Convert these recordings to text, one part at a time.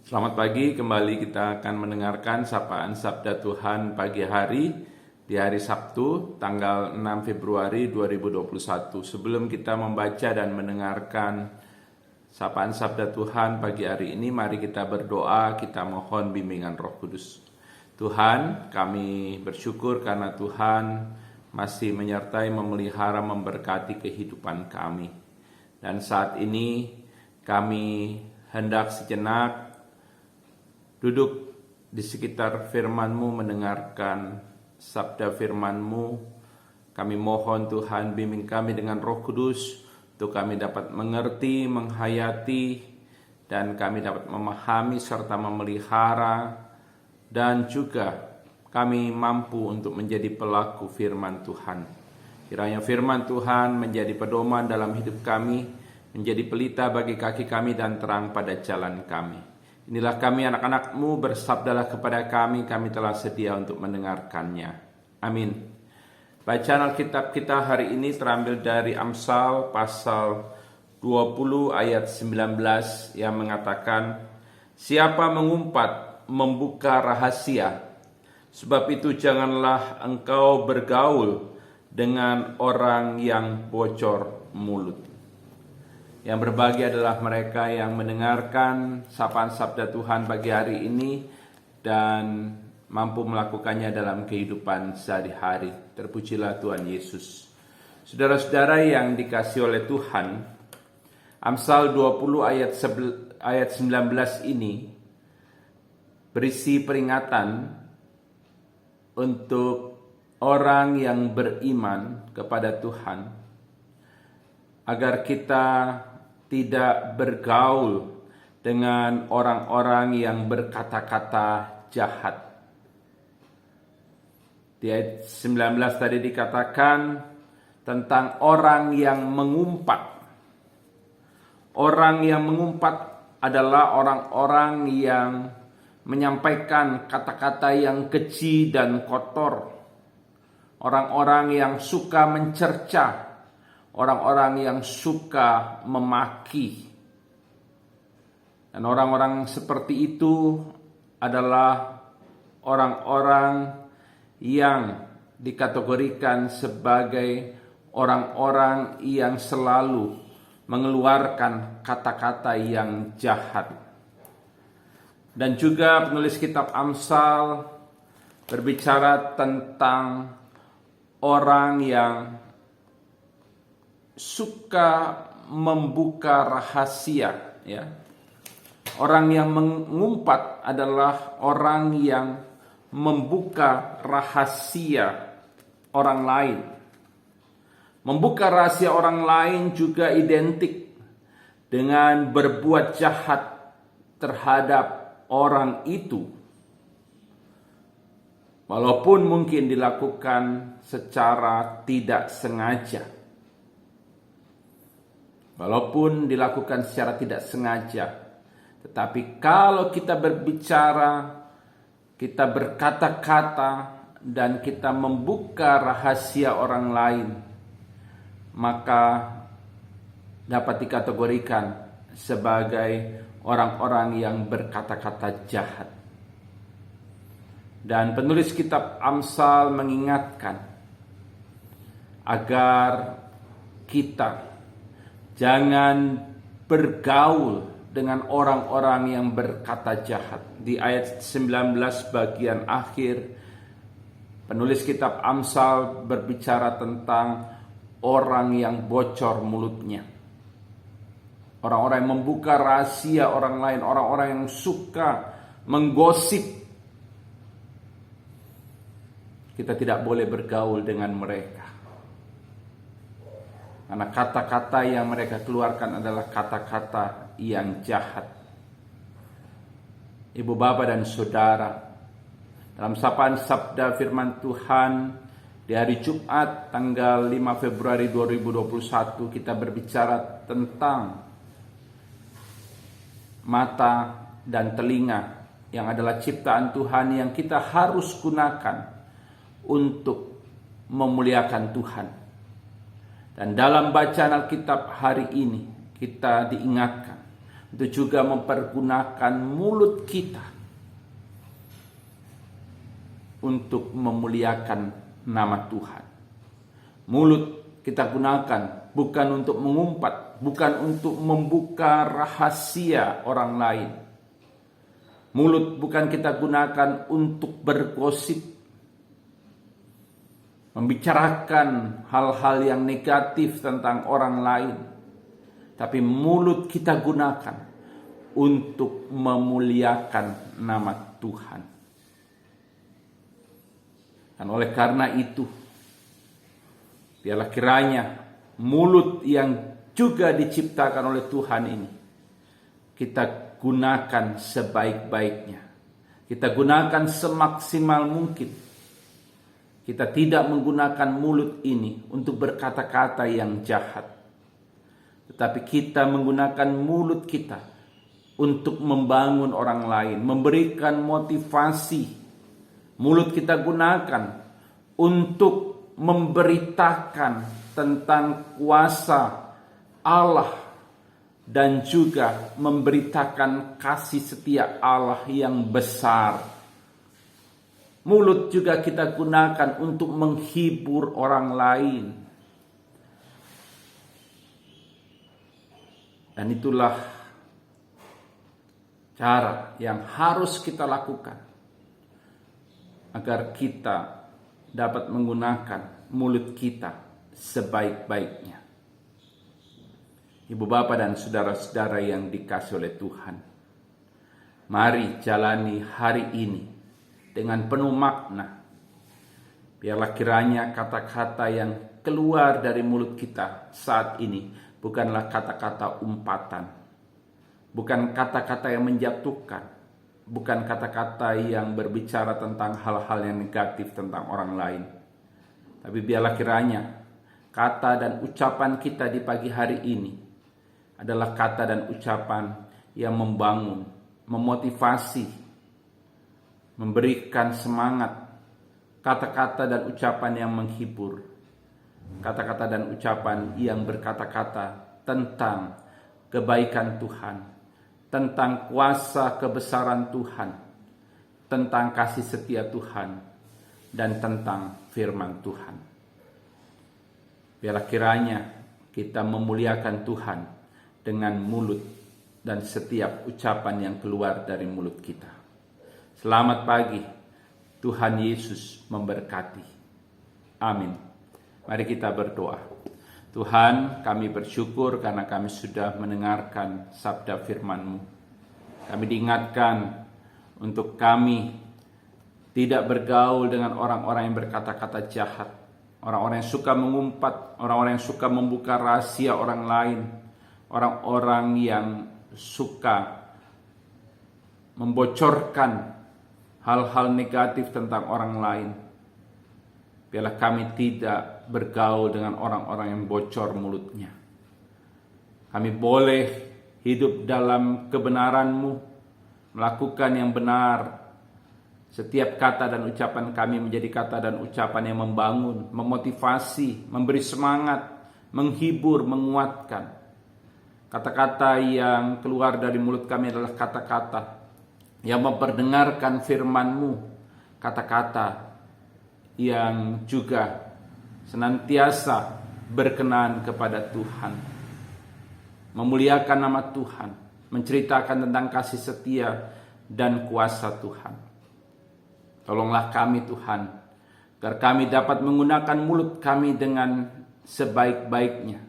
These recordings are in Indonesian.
Selamat pagi, kembali kita akan mendengarkan sapaan Sabda Tuhan pagi hari di hari Sabtu tanggal 6 Februari 2021. Sebelum kita membaca dan mendengarkan sapaan Sabda Tuhan pagi hari ini, mari kita berdoa, kita mohon bimbingan Roh Kudus. Tuhan, kami bersyukur karena Tuhan masih menyertai, memelihara, memberkati kehidupan kami. Dan saat ini kami hendak sejenak duduk di sekitar firman-Mu, mendengarkan sabda firman-Mu. Kami mohon Tuhan bimbing kami dengan Roh Kudus untuk kami dapat mengerti, menghayati, dan kami dapat memahami serta memelihara, dan juga kami mampu untuk menjadi pelaku firman Tuhan. Kiranya firman Tuhan menjadi pedoman dalam hidup kami, menjadi pelita bagi kaki kami dan terang pada jalan kami. Inilah kami anak-anak-Mu, bersabdalah kepada kami telah sedia untuk mendengarkannya. Amin. Bacaan Alkitab kita hari ini terambil dari Amsal pasal 20 ayat 19 yang mengatakan, "Siapa mengumpat membuka rahasia, sebab itu janganlah engkau bergaul dengan orang yang bocor mulut." Yang berbahagia adalah mereka yang mendengarkan sapaan sabda Tuhan pagi hari ini dan mampu melakukannya dalam kehidupan sehari-hari. Terpujilah Tuhan Yesus. Saudara-saudara yang dikasihi oleh Tuhan, Amsal 20 ayat 19 ini berisi peringatan untuk orang yang beriman kepada Tuhan, agar kita tidak bergaul dengan orang-orang yang berkata-kata jahat. Di ayat 19 tadi dikatakan tentang orang yang mengumpat. Orang yang mengumpat adalah orang-orang yang menyampaikan kata-kata yang keji dan kotor. Orang-orang yang suka mencerca, orang-orang yang suka memaki. Dan orang-orang seperti itu adalah orang-orang yang dikategorikan sebagai orang-orang yang selalu mengeluarkan kata-kata yang jahat. Dan juga penulis kitab Amsal berbicara tentang orang yang suka membuka rahasia, ya. Orang yang mengumpat adalah orang yang membuka rahasia orang lain. Membuka rahasia orang lain juga identik dengan berbuat jahat terhadap orang itu. Walaupun mungkin dilakukan secara tidak sengaja. Walaupun dilakukan secara tidak sengaja, tetapi kalau kita berbicara, kita berkata-kata, dan kita membuka rahasia orang lain, maka dapat dikategorikan sebagai orang-orang yang berkata-kata jahat. Dan penulis kitab Amsal mengingatkan agar kita jangan bergaul dengan orang-orang yang berkata jahat. Di ayat 19 bagian akhir, penulis kitab Amsal berbicara tentang orang yang bocor mulutnya. Orang-orang yang membuka rahasia orang lain, orang-orang yang suka menggosip. Kita tidak boleh bergaul dengan mereka. Karena kata-kata yang mereka keluarkan adalah kata-kata yang jahat. Ibu, bapak, dan saudara, dalam sapaan sabda firman Tuhan di hari Jumat tanggal 5 Februari 2021, kita berbicara tentang mata dan telinga yang adalah ciptaan Tuhan yang kita harus gunakan untuk memuliakan Tuhan. Dan dalam bacaan Alkitab hari ini kita diingatkan untuk juga mempergunakan mulut kita untuk memuliakan nama Tuhan. Mulut kita gunakan bukan untuk mengumpat, bukan untuk membuka rahasia orang lain. Mulut bukan kita gunakan untuk bergosip, membicarakan hal-hal yang negatif tentang orang lain. Tapi mulut kita gunakan untuk memuliakan nama Tuhan. Dan oleh karena itu, biarlah kiranya mulut yang juga diciptakan oleh Tuhan ini kita gunakan sebaik-baiknya. Kita gunakan semaksimal mungkin. Kita tidak menggunakan mulut ini untuk berkata-kata yang jahat. Tetapi kita menggunakan mulut kita untuk membangun orang lain, memberikan motivasi. Mulut kita gunakan untuk memberitakan tentang kuasa Allah dan juga memberitakan kasih setia Allah yang besar. Mulut juga kita gunakan untuk menghibur orang lain. Dan itulah cara yang harus kita lakukan agar kita dapat menggunakan mulut kita sebaik-baiknya. Ibu bapak dan saudara-saudara yang dikasihi oleh Tuhan, mari jalani hari ini dengan penuh makna. Biarlah kiranya kata-kata yang keluar dari mulut kita saat ini bukanlah kata-kata umpatan, bukan kata-kata yang menjatuhkan, bukan kata-kata yang berbicara tentang hal-hal yang negatif tentang orang lain. Tapi biarlah kiranya kata dan ucapan kita di pagi hari ini adalah kata dan ucapan yang membangun, memotivasi, memberikan semangat, kata-kata dan ucapan yang menghibur, kata-kata dan ucapan yang berkata-kata tentang kebaikan Tuhan, tentang kuasa kebesaran Tuhan, tentang kasih setia Tuhan, dan tentang firman Tuhan. Biarlah kiranya kita memuliakan Tuhan dengan mulut dan setiap ucapan yang keluar dari mulut kita. Selamat pagi, Tuhan Yesus memberkati. Amin. Mari kita berdoa. Tuhan, kami bersyukur karena kami sudah mendengarkan sabda firman-Mu. Kami diingatkan untuk kami tidak bergaul dengan orang-orang yang berkata-kata jahat, orang-orang yang suka mengumpat, orang-orang yang suka membuka rahasia orang lain, orang-orang yang suka membocorkan hal-hal negatif tentang orang lain. Biarlah kami tidak bergaul dengan orang-orang yang bocor mulutnya. Kami boleh hidup dalam kebenaran-Mu, melakukan yang benar. Setiap kata dan ucapan kami menjadi kata dan ucapan yang membangun, memotivasi, memberi semangat, menghibur, menguatkan. Kata-kata yang keluar dari mulut kami adalah kata-kata yang memperdengarkan firman-Mu, kata-kata yang juga senantiasa berkenan kepada Tuhan, memuliakan nama Tuhan, menceritakan tentang kasih setia dan kuasa Tuhan. Tolonglah kami Tuhan, agar kami dapat menggunakan mulut kami dengan sebaik-baiknya.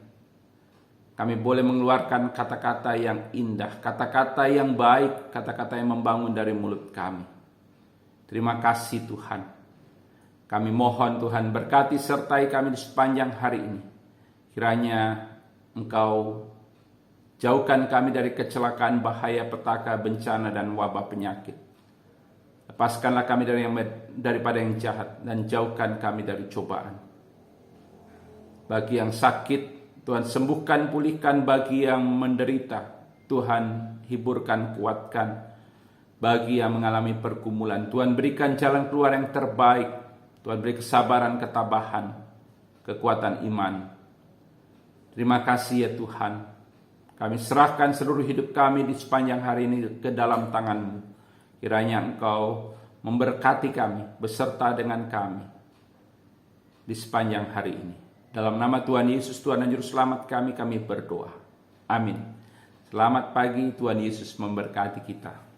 Kami boleh mengeluarkan kata-kata yang indah, kata-kata yang baik, kata-kata yang membangun dari mulut kami. Terima kasih Tuhan. Kami mohon Tuhan berkati sertai kami di sepanjang hari ini. Kiranya Engkau jauhkan kami dari kecelakaan, bahaya, petaka, bencana, dan wabah penyakit. Lepaskanlah kami daripada yang jahat dan jauhkan kami dari cobaan. Bagi yang sakit, Tuhan sembuhkan, pulihkan. Bagi yang menderita, Tuhan hiburkan, kuatkan. Bagi yang mengalami pergumulan, Tuhan berikan jalan keluar yang terbaik. Tuhan beri kesabaran, ketabahan, kekuatan iman. Terima kasih ya Tuhan. Kami serahkan seluruh hidup kami di sepanjang hari ini ke dalam tangan-Mu. Kiranya Engkau memberkati kami beserta dengan kami di sepanjang hari ini. Dalam nama Tuhan Yesus, Tuhan dan Juru Selamat kami berdoa. Amin. Selamat pagi, Tuhan Yesus memberkati kita.